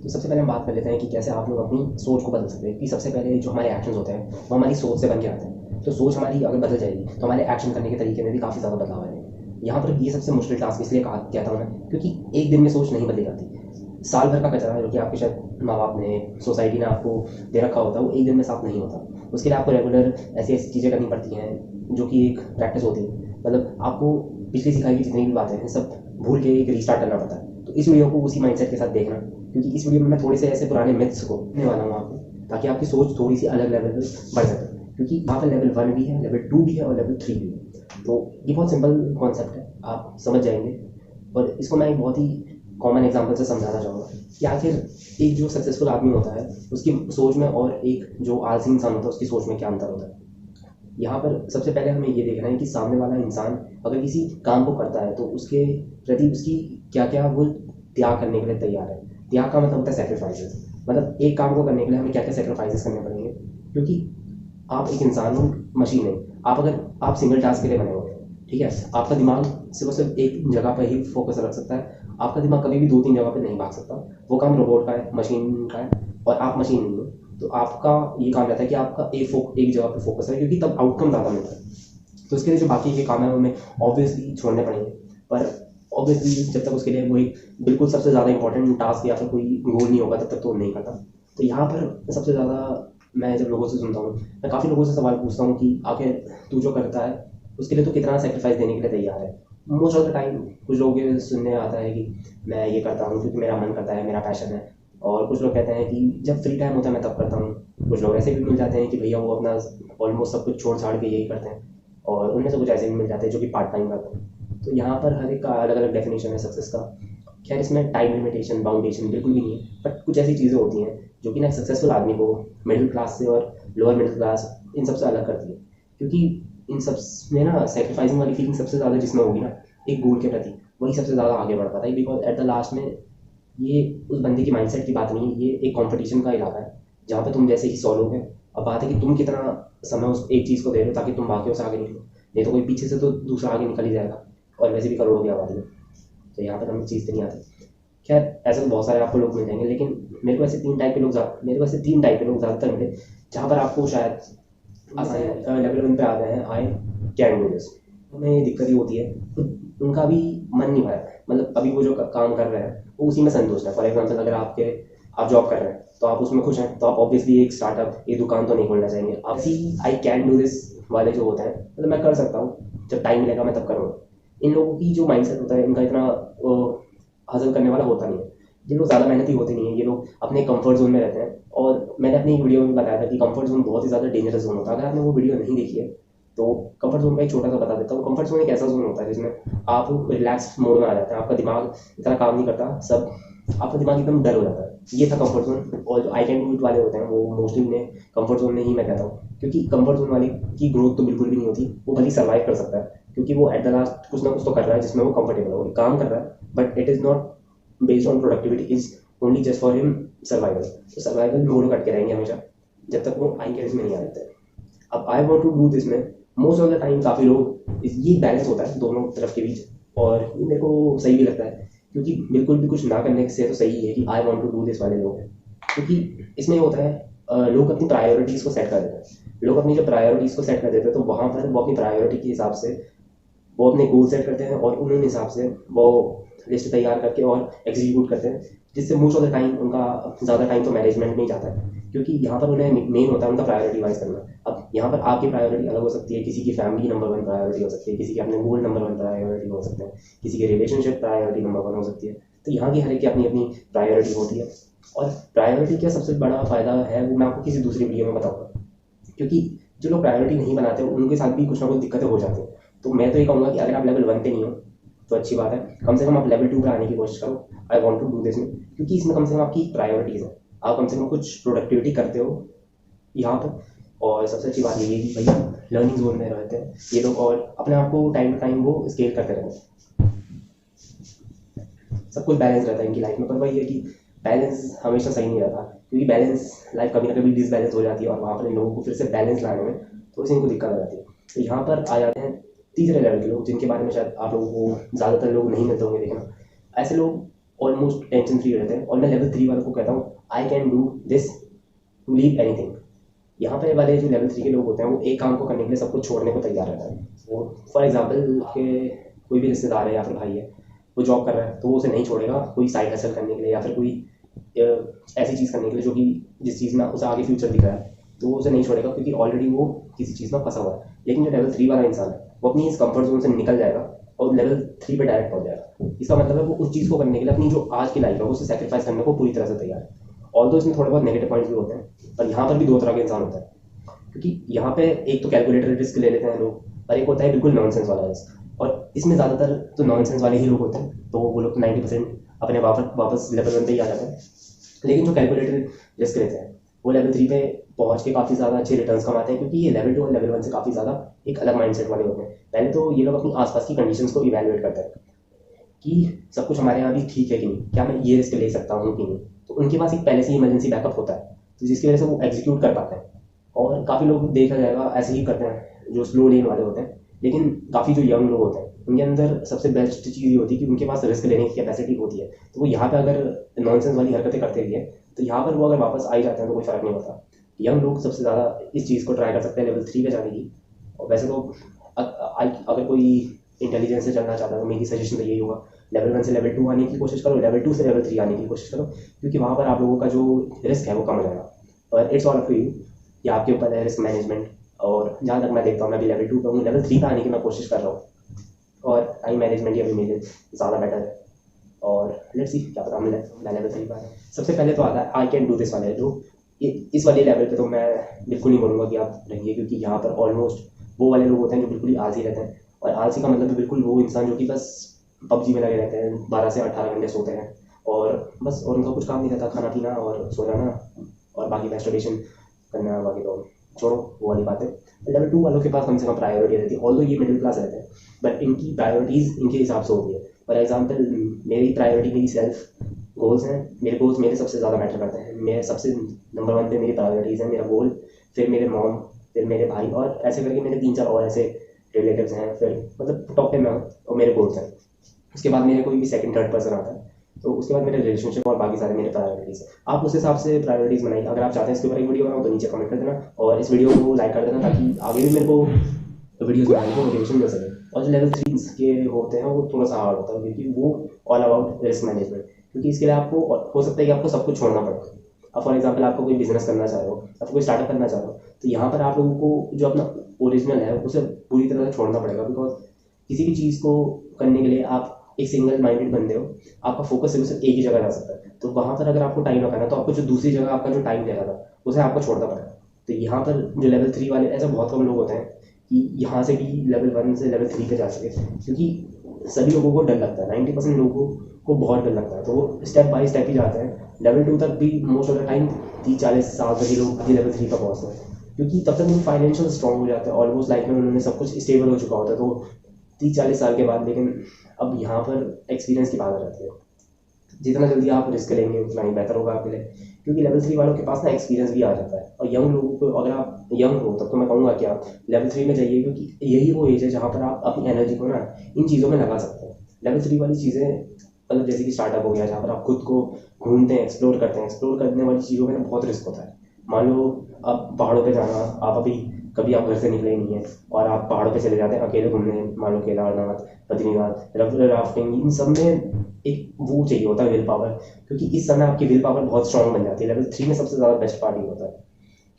तो सबसे पहले हम बात कर लेते हैं कि कैसे आप लोग अपनी सोच को बदल सकते हैं। कि सबसे पहले जो हमारे एक्शंस होते हैं वो हमारी सोच से बन के आते हैं। तो सोच हमारी अगर बदल जाएगी तो हमारे एक्शन करने के तरीके में भी काफ़ी ज़्यादा बदलाव आएंगे। यहाँ पर ये सबसे मुश्किल टास्क इसलिए कहता हूँ मैं, क्योंकि एक दिन में सोच नहीं बदली जाती। साल भर का कचरा जो कि आपके शायद माँ बाप ने, सोसाइटी ने आपको दे रखा होता है, वो एक दिन में साफ नहीं होता। उसके लिए आपको रेगुलर ऐसी ऐसी चीज़ें करनी पड़ती हैं जो कि एक प्रैक्टिस होती है। मतलब आपको पिछली सिखाई की जितनी भी बातें हैं सब भूल के एक रीस्टार्ट करना पड़ता है। तो इस वीडियो को उसी माइंडसेट के साथ देखना, क्योंकि इस वीडियो में मैं थोड़े से ऐसे पुराने मिथ्स को कहने वाला हूँ आपको, ताकि आपकी सोच थोड़ी सी अलग लेवल पर बढ़ सके। क्योंकि वहाँ पर लेवल 1 भी है, लेवल 2 भी है और लेवल 3 भी है। तो ये बहुत सिंपल कॉन्सेप्ट है, आप समझ जाएंगे। और इसको मैं एक बहुत ही कॉमन एग्जांपल से समझाना चाहूँगा कि आखिर एक जो सक्सेसफुल आदमी होता है उसकी सोच में और एक जो आलसी इंसान होता है उसकी सोच में क्या अंतर होता है। यहाँ पर सबसे पहले हमें ये देखना है कि सामने वाला इंसान अगर किसी काम को करता है तो उसके प्रति उसकी क्या क्या वो त्याग करने के लिए तैयार है। त्याग का मतलब होता है सेक्रीफाइसेस। मतलब एक काम को करने के लिए हमें क्या क्या सेक्रीफाइसेस करने पड़ेंगे, क्योंकि आप एक इंसान हो, मशीन है। आप सिंगल टास्क के लिए बने हो, ठीक है। आपका दिमाग सिर्फ एक जगह पर ही फोकस रख सकता है। आपका दिमाग कभी भी 2-3 जगह पर नहीं भाग सकता। वो काम रोबोट का है, मशीन का है, और आप मशीन नहीं हो। तो आपका ये काम रहता है कि आपका एक जगह पर फोकस है, क्योंकि तब आउटकम ज़्यादा मिलता है। तो उसके लिए जो बाकी के काम है हमें ऑब्वियसली छोड़ने पड़ेंगे। पर ऑब्वियसली जब तक उसके लिए वो एक बिल्कुल सबसे ज़्यादा इंपॉर्टेंट टास्क या फिर कोई गोल नहीं होगा तब तक तो नहीं करता। तो यहाँ पर सबसे ज़्यादा मैं जब लोगों से सुनता हूँ, मैं काफ़ी लोगों से सवाल पूछता हूँ कि आखिर तू जो करता है उसके लिए तो कितना सेक्रीफाइस देने के लिए तैयार है। मोस्ट ऑफ द टाइम कुछ लोगों के सुनने आता है कि मैं ये करता हूँ क्योंकि मेरा मन करता है, मेरा पैशन है। और कुछ लोग कहते हैं कि जब फ्री टाइम होता है मैं तब करता हूँ। कुछ लोग ऐसे भी मिल जाते हैं कि भैया वो अपना ऑलमोस्ट सब कुछ छोड़ छाड़ के यही करते हैं। और उनमें से कुछ ऐसे भी मिल जाते हैं जो कि पार्ट टाइम करते हैं। तो यहाँ पर हर एक का अलग अलग डेफिनेशन है सक्सेस का। खैर इसमें टाइम लिमिटेशन, बाउंडेशन बिल्कुल भी नहीं है। बट कुछ ऐसी चीज़ें होती हैं जो कि ना सक्सेसफुल आदमी को मिडिल क्लास से और लोअर मिडिल क्लास इन सबसे अलग करती है। क्योंकि इन सब में ना सेक्रीफाइसिंग वाली फीलिंग सबसे ज़्यादा जिसमें होगी ना एक गोल के प्रति, वही सबसे ज़्यादा आगे बढ़ पाता है। बिकॉज एट द लास्ट में ये उस बंदे की माइंडसेट की बात नहीं है, ये एक कंपटीशन का इलाका है जहाँ पे तुम जैसे ही 100 लोग हैं। अब बात है कि तुम कितना समय उस एक चीज़ को दे रहे हो ताकि तुम बाकियों से आगे निकलो। नहीं तो कोई पीछे से तो दूसरा आगे निकल ही जाएगा, और वैसे भी करोड़ों की आबादी है। तो यहाँ पर हमें चीज़ तो नहीं आती। खैर ऐसे तो बहुत सारे आपको लोग मिल जाएंगे, लेकिन मेरे को ऐसे 3 टाइप के लोग ज़्यादातर मिले जहाँ पर आपको शायद आसान लेवल 1 पे आ गए हैं, आई कैन डू दिस। हमें दिक्कत ही होती है तो उनका भी मन नहीं भरा। मतलब अभी वो जो काम कर रहे हैं वो उसी में संतुष्ट है। फॉर एग्जाम्पल अगर आप जॉब कर रहे हैं तो आप उसमें खुश हैं, तो आप ऑब्वियसली एक स्टार्टअप, एक दुकान तो नहीं खोलना चाहेंगे। आप सी आई कैन डू दिस वाले जो होते हैं, मतलब मैं कर सकता हूँ, जब टाइम मिलेगा मैं तब करूँगा। इन लोगों की जो माइंडसेट होता है इनका इतना हासिल करने वाला होता नहीं है। ये लोग ज़्यादा मेहनती होते नहीं है, ये लोग अपने कंफर्ट जोन में रहते हैं। और मैंने अपनी वीडियो में बताया था कि कंफर्ट जोन बहुत ही ज़्यादा डेंजरस जोन होता है। अगर आपने वो वीडियो नहीं देखी है तो कंफर्ट जोन का एक छोटा सा बता देता हूँ। कंफर्ट जोन एक ऐसा जोन होता है जिसमें आप रिलैक्स मोड में आ जाते हैं, आपका दिमाग इतना काम नहीं करता, सब आपका दिमाग एकदम डल हो जाता है। ये था कंफर्ट जोन। और जो आई कैन डू इट वाले होते हैं वो मोस्टली उन्हें कंफर्ट जोन में ही मैं कहता हूँ, क्योंकि कंफर्ट जोन वाले की ग्रोथ तो बिल्कुल भी नहीं होती। वो भले सर्वाइव कर सकता है क्योंकि वो एट द लास्ट कुछ ना कुछ तो कर रहा है जिसमें वो कंफर्टेबल है, वो काम कर रहा है, but it is not based on productivity, is only just for him survival. तो सर्वाइवल में वो लोग अटके रहेंगे हमेशा जब तक वो आई कैन में नहीं आ जाते हैं। अब I want to do this में मोस्ट ऑफ द टाइम काफ़ी लोग ये बैलेंस होता है दोनों तरफ के बीच, और ये मेरे को सही भी लगता है। क्योंकि बिल्कुल भी कुछ ना करने से तो सही है कि I want to do this वाले लोग हैं। क्योंकि इसमें होता है लोग अपनी प्रायोरिटीज़ को सेट कर देते हैं। लोग अपनी जो प्रायोरिटीज़ को सेट कर देते हैं तो वहाँ पर वो अपनी प्रायोरिटी के हिसाब से वो अपने गोल सेट करते हैं और उन्हीं हिसाब से वो लिस्ट तैयार करके और एग्जीक्यूट करते हैं, जिससे मोस्ट ऑफ द टाइम उनका ज़्यादा टाइम तो मैनेजमेंट में ही जाता है। क्योंकि यहाँ पर उन्हें मेन होता है उनका प्रायोरिटी वाइज करना। अब यहाँ पर आपकी प्रायोरिटी अलग हो सकती है, किसी की फैमिली नंबर 1 प्रायोरिटी हो सकती है, किसी के अपने गोल नंबर 1 प्रायोरिटी हो सकते हैं, किसी की रिलेशनशिप प्रायोरिटी नंबर 1 हो सकती है। तो यहाँ की हर एक की अपनी अपनी प्रायोरिटी होती है। और प्रायोरिटी का सबसे बड़ा फ़ायदा है वो मैं आपको किसी दूसरी वीडियो में बताऊँगा, क्योंकि जो लोग प्रायोरिटी नहीं बनाते उनके साथ भी कुछ ना कुछ दिक्कतें हो जाती हैं। तो मैं तो ये कहूँगा कि अगर आप लेवल 1 पे नहीं हो तो अच्छी बात है, कम से कम आप लेवल 2 पे आने की कोशिश करो I want to do this में, क्योंकि इसमें कम से कम आपकी प्रायोरिटीज़ है, आप कम से कम कुछ प्रोडक्टिविटी करते हो यहाँ पर। और सबसे अच्छी बात ये है कि भैया लर्निंग जोन में रहते हैं ये लोग और अपने आप को टाइम टू टाइम वो स्केल करते रहते हैं। सब कुछ बैलेंस रहता है इनकी लाइफ में, पर वही है कि बैलेंस हमेशा सही नहीं रहता, क्योंकि बैलेंस लाइफ कभी ना कभी डिसबैलेंस हो जाती है और वहाँ पर इन लोगों को फिर से बैलेंस लाने में थोड़ी सी इनको दिक्कत आ जाती है। तो यहाँ पर आ जाते हैं तीसरे लेवल के लोग, जिनके बारे में शायद आप लोगों को ज़्यादातर लोग नहीं मिलते होंगे देखना। ऐसे लोग ऑलमोस्ट टेंशन फ्री रहते हैं। और मैं लेवल 3 वालों को कहता हूँ I can do this to leave anything. यहाँ पे वाले जो लेवल 3 के लोग होते हैं वो एक काम को करने के लिए सब कुछ छोड़ने को तैयार रहता है। वो फॉर एग्जाम्पल के कोई भी रिश्तेदार है या फिर भाई है, वो जॉब कर रहा है तो वो उसे नहीं छोड़ेगा कोई साइड हसल करने के लिए या फिर कोई ऐसी चीज़ करने के लिए जो कि जिस चीज़ में उसे आगे फ्यूचर दिख रहा है, तो वो उसे नहीं छोड़ेगा क्योंकि ऑलरेडी वो किसी चीज़ में फंसा हुआ है। लेकिन जो लेवल 3 वाला इंसान है वो अपनी इस कंफर्ट जोन से निकल जाएगा और लेवल 3 पे डायरेक्ट पहुंच जाएगा। इसका मतलब है वो उस चीज़ को करने के लिए अपनी जो आज की लाइफ है उसे सेक्रीफाइस करने को पूरी तरह से तैयार है। ऑल्दो इसमें थोड़े बहुत नेगेटिव पॉइंट्स भी होते हैं, पर यहाँ पर भी दो तरह के इंसान होते हैं। क्योंकि यहाँ पे एक तो कैलकुलेटेड रिस्क ले लेते हैं लोग और एक होता है बिल्कुल नॉनसेंस वाला रिस्क। और इसमें ज़्यादातर तो नॉनसेंस वाले ही लोग होते हैं, तो वो लोग 90% अपने वापस लेवल 1 पे ही आ जाते हैं। लेकिन जो कैलकुलेटेड रिस्क लेते हैं वो लेवल 3 पे पहुंच के काफ़ी ज़्यादा अच्छे रिटर्न्स कमाते हैं, क्योंकि ये लेवल 2 और लेवल 1 से काफ़ी ज़्यादा एक अलग माइंडसेट वाले होते हैं। पहले तो ये लोग अपनी आसपास की कंडीशंस को इवैल्यूएट करते हैं कि सब कुछ हमारे यहाँ भी ठीक है कि नहीं, क्या मैं ये रिस्क ले सकता हूँ कि नहीं। तो उनके पास एक पहले से ही इमरजेंसी बैकअप होता है, तो जिसकी वजह से वो एग्जीक्यूट कर पाते हैं। और काफ़ी लोग देखा जाएगा ऐसे ही करते हैं जो स्लो लेन वाले होते हैं। लेकिन काफ़ी जो यंग लोग होते हैं उनके अंदर सबसे बेस्ट चीज़ ये होती है कि उनके पास रिस्क लेने की कैपेसिटी होती है। तो वो यहाँ पे अगर नॉनसेंस वाली हरकतें करते रहिए तो यहाँ पर वो अगर वापस आ ही जाते हैं तो कोई फ़र्क नहीं पड़ता। यंग लोग सबसे ज़्यादा इस चीज़ को ट्राई कर सकते हैं लेवल 3 पे जाने की। और वैसे तो अगर कोई इंटेलिजेंस से चलना चाहता है तो मेरी सजेशन तो यही होगा, लेवल 1 से लेवल 2 आने की कोशिश करो, लेवल 2 से लेवल 3 आने की कोशिश करो, क्योंकि वहाँ पर आप लोगों का जो रिस्क है वो कम हो जाएगा। और it's all up to you, या आपके ऊपर है रिस्क मैनेजमेंट। और जहाँ तक मैं देखता हूँ मैं भी लेवल 2 पे हूँ, लेवल 3 पे आने की मैं कोशिश कर रहा हूँ। और टाइम मैनेजमेंट ही अभी मेरे ज़्यादा बेटर है। और लेट्स सी क्या पता मैं लेवल 3 पर। सबसे पहले तो आता है आई कैन डू दिस वाले, जो इस वाले लेवल पे तो मैं बिल्कुल नहीं बोलूँगा कि आप रहिए, क्योंकि यहाँ पर ऑलमोस्ट वो वाले लोग होते हैं जो बिल्कुल ही आलसी रहते हैं। और आलसी का मतलब है बिल्कुल वो इंसान जो कि बस पबजी में लगे रहते हैं, 12 से 18 घंटे सोते हैं और बस, और उनका कुछ काम नहीं रहता, खाना पीना और सो जाना और बाकी मैस्टरबेशन करना, बाकी तो छोड़ो वो वाली बात है। लेवल 2 वालों के पास कम से कम प्रायोरिटी रहती है, ऑल्दो ये मिडिल क्लास रहते हैं बट इनकी प्रायोरिटीज़ इनके हिसाब से होती है। फॉर एग्जाम्पल मेरी प्रायोरिटी मेरी सेल्फ गोल्स हैं, मेरे गोल्स मेरे सबसे ज़्यादा मैटर करते हैं। मेरे सबसे नंबर 1 पे मेरी प्रायोरिटीज़ हैं, मेरा गोल, फिर मेरे मॉम, फिर मेरे भाई, और ऐसे करके मेरे 3-4 और ऐसे रिलेटिव्स हैं, फिर मतलब टॉप पे मैं हूँ और मेरे गोल्स हैं। उसके बाद मेरे कोई भी सेकंड थर्ड पर्सन आता है, तो उसके बाद मेरे रिलेशनशिप और बाकी सारे मेरे प्रायोरिटीज़ हैं। आप उस हिसाब से प्रायोरिटीज़ बनाइए। अगर आप चाहते हैं इसके ऊपर एक वीडियो बनाओ तो नीचे कमेंट कर देना और इस वीडियो को लाइक कर देना ताकि आगे भी मेरे को वीडियोज़ बनाने को मोटिवेशन मिल सके। और जो लेवल 3 के होते हैं वो थोड़ा सा हार्ड होता है, क्योंकि वो ऑल अबाउट रिस्क मैनेजमेंट, क्योंकि इसके लिए आपको हो सकता है कि आपको सब कुछ छोड़ना पड़े। अब फॉर एग्जाम्पल आपको कोई बिजनेस करना चाह रहे हो, आपको कोई स्टार्टअप करना चाह रहे हो, तो यहाँ पर आप लोगों को जो अपना ओरिजिनल है उसे पूरी तरह से छोड़ना पड़ेगा। बिकॉज किसी भी चीज़ को करने के लिए आप एक सिंगल माइंडेड बंदे हो, आपका फोकस सिर्फ एक ही जगह जा सकता है। तो वहाँ पर अगर आपको टाइम लगाना है तो आपको जो दूसरी जगह आपका जो टाइम लगा था उसे आपको छोड़ना पड़ेगा। तो यहाँ पर जो लेवल 3 वाले, ऐसा बहुत कम लोग होते हैं कि यहाँ से भी लेवल 1 से लेवल 3 पे जा सके, क्योंकि सभी लोगों को डर लगता है, 90% लोगों को बहुत डर लगता है। तो वो स्टेप बाय स्टेप ही जाते हैं। लेवल 2 तक भी मोस्ट ऑफ द टाइम 30-40 साल तक ही लोग अभी लेवल 3 पर पहुँचते हैं, क्योंकि तब तक वो फाइनेंशियल स्ट्रॉन्ग हो जाते हैं, ऑलमोस्ट लाइफ में उन्होंने सब कुछ स्टेबल हो चुका होता है। तो 30-40 साल के बाद, लेकिन अब यहाँ पर एक्सपीरियंस की बात आ जाती है। जितना जल्दी आप रिस्क लेंगे उतना ही बेहतर होगा आपके लिए, क्योंकि लेवल 3 वालों के पास ना एक्सपीरियंस भी आ जाता है। और यंग लोगों को, अगर आप यंग हो तब तो मैं कहूँगा कि आप लेवल 3 में जाइए, क्योंकि यही वो एज है जहाँ पर आप अपनी एनर्जी को ना इन चीज़ों में लगा सकते हैं। लेवल 3 वाली चीज़ें मतलब जैसे कि स्टार्टअप हो गया, जहाँ पर आप खुद को घूमते हैं, एक्सप्लोर करते हैं। एक्सप्लोर करने वाली चीज़ों में ना बहुत रिस्क होता है। मान लो आप पहाड़ों पे जाना, आप अभी कभी आप घर से निकले नहीं है और आप पहाड़ों पे चले जाते हैं अकेले घूमने, मान लो केदारनाथ, बद्रीनाथ, राफ्टिंग, इन सब में एक वो चाहिए होता है विल पावर, क्योंकि इस समय आपकी विल पावर बहुत स्ट्रांग बन जाती है। लेवल 3 में सबसे ज़्यादा बेस्ट पार्ट ये होता है,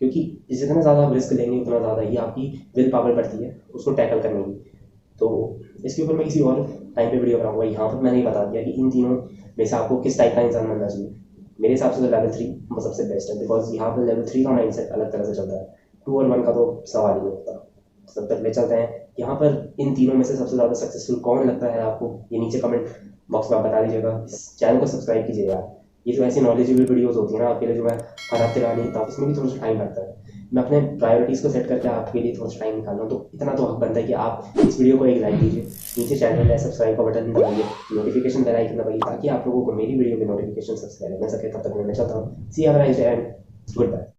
क्योंकि जितना ज़्यादा आप रिस्क लेंगे उतना ज़्यादा ही आपकी विल पावर बढ़ती है उसको टैकल करने की। तो इसके ऊपर मैं किसी और टाइम पे वीडियो बनाऊंगा। यहाँ पर मैंने बता दिया कि इन तीनों में से आपको किस टाइप का इंसान बनना चाहिए। मेरे हिसाब से तो लेवल 3 सबसे बेस्ट है, बिकॉज यहाँ पर लेवल 3 का माइंडसेट अलग तरह से चलता है। 2 और 1 का तो सवाल ही नहीं होता। सब तक ले चलते हैं। यहाँ पर इन तीनों में से सबसे ज़्यादा सक्सेसफुल कौन लगता है आपको, ये नीचे कमेंट बॉक्स में आप बता दीजिएगा। इस चैनल को सब्सक्राइब कीजिएगा। ये जो ऐसी नॉलेजेबल वीडियोस होती है ना आपके लिए, जो मैं हर हफ्ते लानी था, इसमें भी थोड़ा सा टाइम लगता है। मैं अपने प्रायोरिटीज़ को सेट करके आपके लिए थोड़ा सा टाइम निकाल रहा हूँ, तो इतना तो हक बनता है कि आप इस वीडियो को एक लाइक दीजिए, नीचे चैनल है सब्सक्राइब का बटन दबाइए, नोटिफिकेशन बेल आइकन दबाइए, ताकि आप लोगों को मेरी वीडियो के नोटिफिकेशन सबसे पहले मिल सके। तब तक मैं चलता हूँ। See have a nice day and good bye.